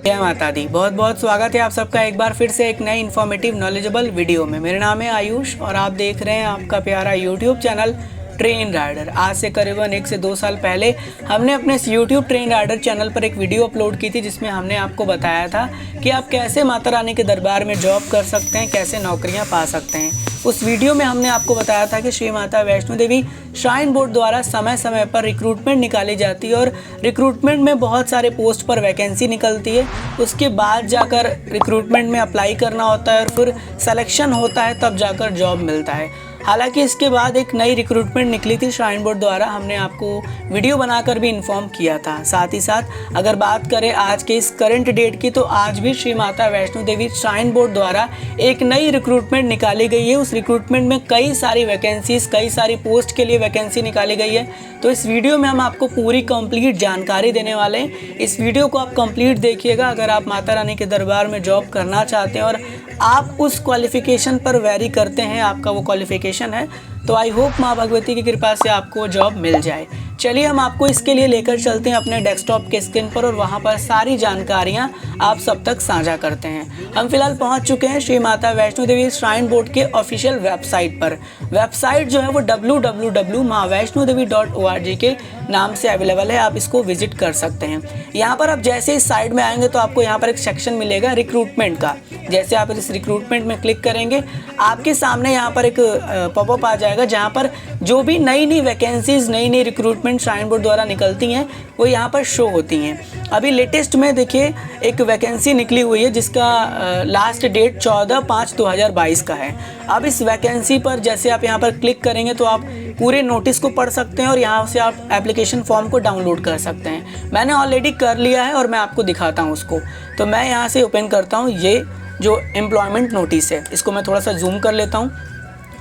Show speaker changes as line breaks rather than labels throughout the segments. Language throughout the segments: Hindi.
जय माता दी। बहुत बहुत स्वागत है आप सबका एक बार फिर से एक नई इन्फॉर्मेटिव नॉलेजेबल वीडियो में। मेरा नाम है आयुष और आप देख रहे हैं आपका प्यारा यूट्यूब चैनल ट्रेन राइडर। आज से करीबन 1 से 2 साल पहले हमने अपने इस यूट्यूब ट्रेन राइडर चैनल पर एक वीडियो अपलोड की थी जिसमें हमने आपको बताया था कि आप कैसे माता रानी के दरबार में जॉब कर सकते हैं, कैसे नौकरियां पा सकते हैं। उस वीडियो में हमने आपको बताया था कि श्री माता वैष्णो देवी श्राइन बोर्ड द्वारा समय समय पर रिक्रूटमेंट निकाली जाती है और रिक्रूटमेंट में बहुत सारे पोस्ट पर वैकेंसी निकलती है। उसके बाद जाकर रिक्रूटमेंट में अप्लाई करना होता है और फिर सिलेक्शन होता है, तब जाकर जॉब मिलता है। हालांकि इसके बाद एक नई रिक्रूटमेंट निकली थी श्राइन बोर्ड द्वारा, हमने आपको वीडियो बनाकर भी इन्फॉर्म किया था। साथ ही साथ अगर बात करें आज के इस करंट डेट की, तो आज भी श्री माता वैष्णो देवी श्राइन बोर्ड द्वारा एक नई रिक्रूटमेंट निकाली गई है। उस रिक्रूटमेंट में कई सारी वैकेंसीज, कई सारी पोस्ट के लिए वैकेंसी निकाली गई है। तो इस वीडियो में हम आपको पूरी कंप्लीट जानकारी देने वाले हैं। इस वीडियो को आप कंप्लीट देखिएगा। अगर आप माता रानी के दरबार में जॉब करना चाहते हैं और आप उस क्वालिफिकेशन पर वैरी करते हैं, आपका वो क्वालिफिकेशन है, तो आई होप माँ भगवती की कृपा से आपको जॉब मिल जाए। चलिए हम आपको इसके लिए लेकर चलते हैं अपने डेस्कटॉप के स्क्रीन पर और वहाँ पर सारी जानकारियाँ आप सब तक साझा करते हैं। हम फिलहाल पहुँच चुके हैं श्री माता वैष्णो देवी श्राइन बोर्ड के ऑफिशियल वेबसाइट पर। वेबसाइट जो है वो www.maavaishnodevi.org के नाम से अवेलेबल है, आप इसको विजिट कर सकते हैं। यहाँ पर आप जैसे इस साइड में आएंगे तो आपको यहाँ पर एक सेक्शन मिलेगा रिक्रूटमेंट का। जैसे आप इस रिक्रूटमेंट में क्लिक करेंगे, आपके सामने यहाँ पर एक पॉपअप आ जाएगा जहाँ पर जो भी नई वैकेंसीज, नई रिक्रूटमेंट श्राइन बोर्ड द्वारा निकलती हैं वो यहाँ पर शो होती हैं। अभी लेटेस्ट में देखिए एक वैकेंसी निकली हुई है जिसका लास्ट डेट 14/5/2022 का है। अब इस वैकेंसी पर जैसे आप यहाँ पर क्लिक करेंगे तो आप पूरे नोटिस को पढ़ सकते हैं और यहाँ से आप एप्लीकेशन फॉर्म को डाउनलोड कर सकते हैं। मैंने ऑलरेडी कर लिया है और मैं आपको दिखाता हूँ उसको। तो मैं यहाँ से ओपन करता हूँ। ये जो एम्प्लॉयमेंट नोटिस है इसको मैं थोड़ा सा जूम कर लेता हूँ।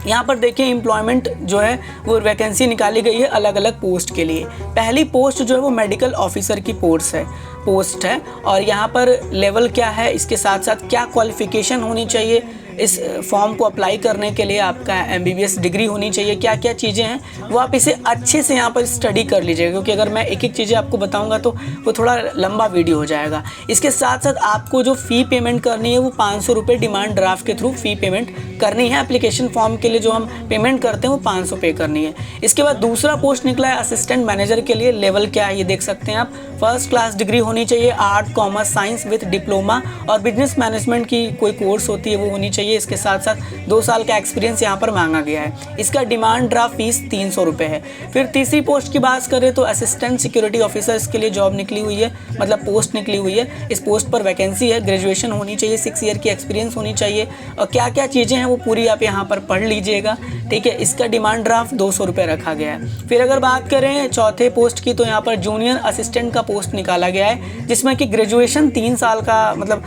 यहाँ पर देखिए एम्प्लॉयमेंट जो है वो वैकेंसी निकाली गई है अलग अलग पोस्ट के लिए। पहली पोस्ट जो है वो मेडिकल ऑफिसर की पोस्ट है और यहाँ पर लेवल क्या है, इसके साथ साथ क्या क्वालिफ़िकेशन होनी चाहिए, इस फॉर्म को अप्लाई करने के लिए आपका MBBS डिग्री होनी चाहिए, क्या क्या चीज़ें हैं वो आप इसे अच्छे से यहाँ पर स्टडी कर लीजिएगा, क्योंकि अगर मैं एक एक चीज़ें आपको बताऊँगा तो वो थोड़ा लंबा वीडियो हो जाएगा। इसके साथ साथ आपको जो फ़ी पेमेंट करनी है वो 500 रुपये डिमांड ड्राफ्ट के थ्रू फ़ी पेमेंट करनी है। एप्लीकेशन फॉर्म के लिए जो हम पेमेंट करते हैं वो 500 पे करनी है। इसके बाद दूसरा पोस्ट निकला है असिस्टेंट मैनेजर के लिए। लेवल क्या है ये देख सकते हैं आप। फर्स्ट क्लास डिग्री होनी चाहिए, art commerce science with diploma और बिजनेस मैनेजमेंट की कोई कोर्स होती है वो होनी चाहिए। इसके साथ साथ 2 साल का एक्सपीरियंस यहाँ पर मांगा गया है। इसका डिमांड ड्राफ्ट फीस 300 रुपये है। फिर तीसरी पोस्ट की बात करें तो असिस्टेंट सिक्योरिटी ऑफिसर्स के लिए जॉब निकली हुई है, मतलब पोस्ट निकली हुई है। इस पोस्ट पर वैकेंसी है, ग्रेजुएशन होनी चाहिए, 6 ईयर की एक्सपीरियंस होनी चाहिए और क्या क्या चीज़ें हैं वो पूरी आप यहाँ पर पढ़ लीजिएगा, ठीक है। इसका डिमांड ड्राफ्ट 200 रुपये रखा गया है। फिर अगर बात करें चौथे पोस्ट की तो यहाँ पर जूनियर असिस्टेंट का पोस्ट निकाला गया है जिसमें कि ग्रेजुएशन 3 साल का, मतलब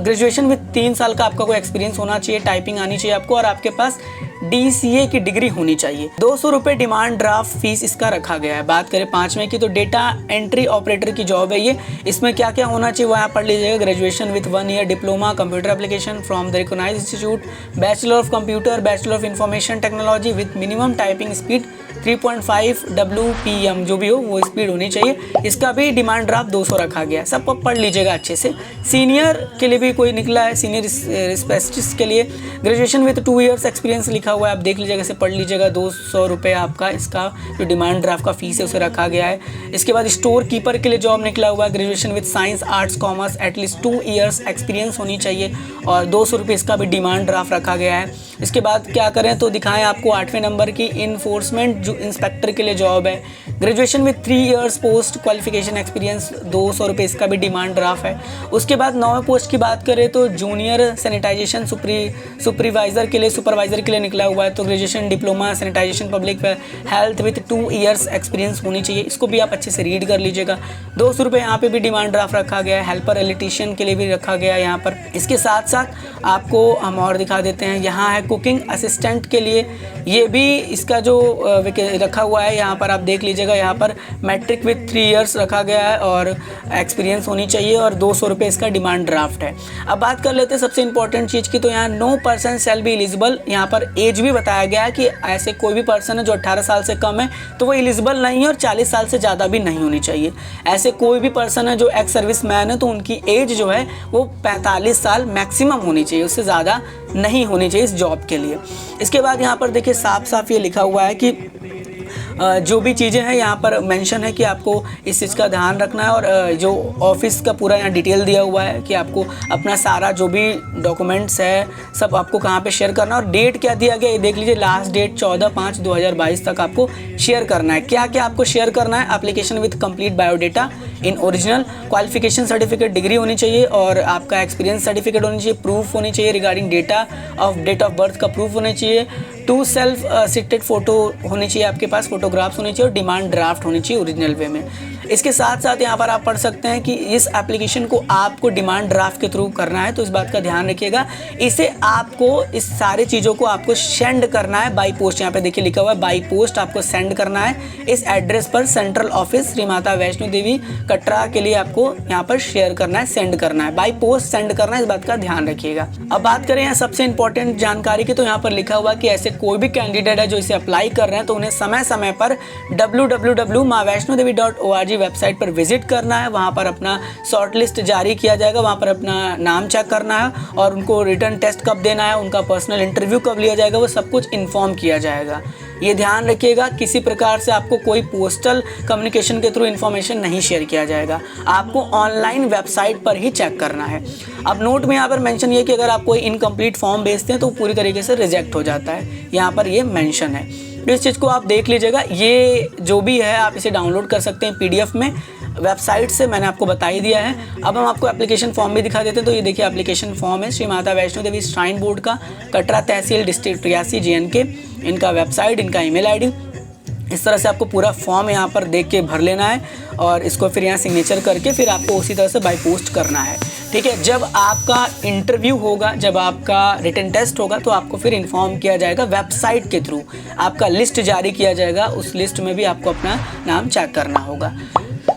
ग्रेजुएशन विद 3 साल का आपका कोई एक्सपीरियंस होना चाहिए, टाइपिंग आनी चाहिए आपको और आपके पास DCA की डिग्री होनी चाहिए। 200 रुपये डिमांड ड्राफ्ट फीस इसका रखा गया है। बात करें 5वें की तो डेटा एंट्री ऑपरेटर की जॉब है ये। इसमें क्या क्या होना चाहिए वो यहाँ पढ़ लीजिएगा। Graduation with 1 year diploma computer application from the recognised institute, bachelor of computer, bachelor of information technology with minimum typing speed 3.5 WPM, जो भी हो वो स्पीड होनी चाहिए। इसका भी डिमांड ड्राफ्ट 200 रखा गया है। सब पढ़ लीजिएगा अच्छे से। सीनियर के लिए भी कोई निकला है, सीनियर स्पेशलिस्ट के लिए ग्रेजुएशन विथ 2 ईयर्स एक्सपीरियंस लिखा हुआ है। आप देख लीजिएगा, इसे पढ़ लीजिएगा। 200 रुपये आपका इसका जो डिमांड ड्राफ्ट का फीस है उसे रखा गया है। इसके बाद स्टोर कीपर के लिए जॉब निकला हुआ है। Graduation with science arts commerce at least 2 years experience होनी चाहिए और 200 रुपये इसका भी डिमांड ड्राफ्ट रखा गया है। इसके बाद क्या करें तो दिखाएं आपको 8वें नंबर की इन्फोर्समेंट जो इंस्पेक्टर के लिए जॉब है। Graduation with 3 years post qualification experience, 200 रुपये इसका भी डिमांड ड्राफ्ट है। उसके बाद 9वें पोस्ट की बात करें तो जूनियर सैनिटाइजेशन सुपरवाइज़र के लिए निकला हुआ है। तो graduation diploma sanitisation public health with 2 years experience होनी चाहिए। इसको भी आप अच्छे से रीड कर लीजिएगा। 200 रुपये यहाँ पे भी डिमांड ड्राफ्ट रखा गया है। हेल्पर इलेक्ट्रीशियन के लिए भी रखा गया है यहाँ पर। इसके साथ साथ आपको हम और दिखा देते हैं, यहाँ है कुकिंग असिस्टेंट के लिए ये भी इसका जो रखा हुआ है यहाँ पर आप देख लीजिएगा, यहाँ पर मैट्रिक विथ 3 इयर्स रखा गया है और एक्सपीरियंस होनी चाहिए और 200 रुपये इसका डिमांड ड्राफ्ट है। अब बात कर लेते हैं सबसे इंपॉर्टेंट चीज़ की, तो यहाँ no person shall be eligible, यहाँ पर एज भी बताया गया है कि ऐसे कोई भी पर्सन है जो 18 साल से कम है तो वो एलिजिबल नहीं है और 40 साल से ज़्यादा भी नहीं होनी चाहिए। ऐसे कोई भी पर्सन है जो एक्स सर्विस मैन है तो उनकी एज जो है वो 45 साल मैक्सिमम होनी चाहिए, उससे ज़्यादा नहीं होनी चाहिए इस जॉब के लिए। इसके बाद यहाँ पर देखिए साफ साफ ये लिखा हुआ है कि जो भी चीज़ें हैं यहाँ पर मेंशन है कि आपको इस चीज़ का ध्यान रखना है और जो ऑफिस का पूरा यहाँ डिटेल दिया हुआ है कि आपको अपना सारा जो भी डॉक्यूमेंट्स है सब आपको कहाँ पे शेयर करना है और डेट क्या दिया गया ये देख लीजिए, लास्ट डेट 14/5/2022 तक आपको शेयर करना है। क्या क्या आपको शेयर करना है? Application with complete biodata in original, qualification certificate degree होनी चाहिए और आपका एक्सपीरियंस सर्टिफिकेट होनी चाहिए, प्रूफ होनी चाहिए रिगार्डिंग डेट ऑफ बर्थ का प्रूफ होना चाहिए, 2 सेल्फ सिटेड फोटो होनी चाहिए आपके पास, फोटोग्राफ्स होनी चाहिए और डिमांड ड्राफ्ट होनी चाहिए ओरिजिनल वे में। इसके साथ साथ यहाँ पर आप पढ़ सकते हैं कि इस एप्लीकेशन को आपको डिमांड ड्राफ्ट के थ्रू करना है, तो इस बात का ध्यान रखिएगा। इसे आपको इस सारी चीज़ों को आपको सेंड करना है बाई पोस्ट, यहाँ पे देखिए लिखा हुआ है बाई पोस्ट आपको सेंड करना है इस एड्रेस पर, सेंट्रल ऑफिस श्री माता वैष्णो देवी कटरा के लिए आपको यहाँ पर शेयर करना है, सेंड करना है, बाई पोस्ट सेंड करना है, इस बात का ध्यान रखिएगा। अब बात करें यहाँ सबसे इंपॉर्टेंट जानकारी की, तो यहाँ पर लिखा हुआ कि ऐसे कोई भी कैंडिडेट है जो इसे अप्लाई कर रहे हैं तो उन्हें समय समय पर www.maavaishnodevi.org वेबसाइट पर विजिट करना है, वहाँ पर अपना शॉर्ट लिस्ट जारी किया जाएगा, वहाँ पर अपना नाम चेक करना है और उनको रिटर्न टेस्ट कब देना है, उनका पर्सनल इंटरव्यू कब लिया जाएगा, वो सब कुछ इन्फॉर्म किया जाएगा। ये ध्यान रखिएगा, किसी प्रकार से आपको कोई पोस्टल कम्युनिकेशन के थ्रू इन्फॉर्मेशन नहीं शेयर किया जाएगा, आपको ऑनलाइन वेबसाइट पर ही चेक करना है। अब नोट में यहाँ पर मेंशन ये कि अगर आप कोई इनकम्प्लीट फॉर्म भेजते हैं तो पूरी तरीके से रिजेक्ट हो जाता है, यहाँ पर ये मेंशन है, तो इस चीज़ को आप देख लीजिएगा। ये जो भी है आप इसे डाउनलोड कर सकते हैं PDF में, वेबसाइट से मैंने आपको बता ही दिया है। अब हम आपको एप्लीकेशन फॉर्म भी दिखा देते हैं, तो ये देखिए एप्लीकेशन फॉर्म है श्री माता वैष्णो देवी श्राइन बोर्ड का, कटरा तहसील, डिस्ट्रिक्ट रियासी, JNK, इनका वेबसाइट, इनका ईमेल ID। इस तरह से आपको पूरा फॉर्म यहाँ पर देख के भर लेना है और इसको फिर यहाँ सिग्नेचर करके फिर आपको उसी तरह से बाई पोस्ट करना है, ठीक है। जब आपका इंटरव्यू होगा, जब आपका रिटन टेस्ट होगा तो आपको फिर इन्फॉर्म किया जाएगा वेबसाइट के थ्रू, आपका लिस्ट जारी किया जाएगा, उस लिस्ट में भी आपको अपना नाम चेक करना होगा।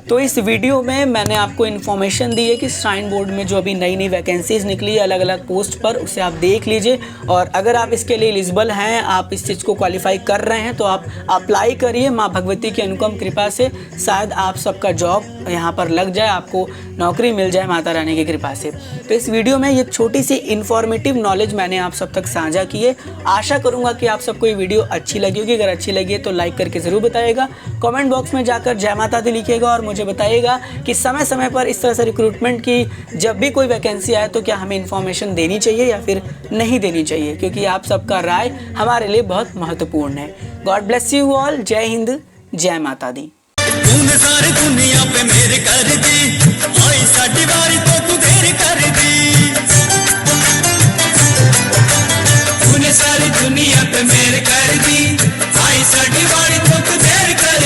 तो इस वीडियो में मैंने आपको इन्फॉर्मेशन दी है कि श्राइन बोर्ड में जो अभी नई नई वैकेंसीज निकली है अलग अलग पोस्ट पर, उसे आप देख लीजिए और अगर आप इसके लिए एलिजिबल हैं, आप इस चीज़ को क्वालिफाई कर रहे हैं तो आप अप्लाई करिए। माँ भगवती की अनुपम कृपा से शायद आप सबका जॉब यहाँ पर लग जाए, आपको नौकरी मिल जाए माता रानी की कृपा से। तो इस वीडियो में ये छोटी सी इन्फॉर्मेटिव नॉलेज मैंने आप सब तक साझा की है। आशा करूँगा कि आप सबको ये वीडियो अच्छी लगी होगी। अगर अच्छी लगी है तो लाइक करके ज़रूर बताइएगा, कमेंट बॉक्स में जाकर जय माता दी लिखिएगा और मुझे बताइएगा कि समय समय पर इस तरह से रिक्रूटमेंट की जब भी कोई वैकेंसी आए तो क्या हमें इन्फॉर्मेशन देनी चाहिए या फिर नहीं देनी चाहिए, क्योंकि आप सबका राय हमारे लिए बहुत महत्वपूर्ण है। God bless you all. जय हिंद, जय माता दी।
तूने सारी दुनिया पे मेरे कर दी, आई साडी वारी तो तू देर कर दी। तूने सारी दुनिया पे मेरे कर दी, आई साडी वारी तो तू देर कर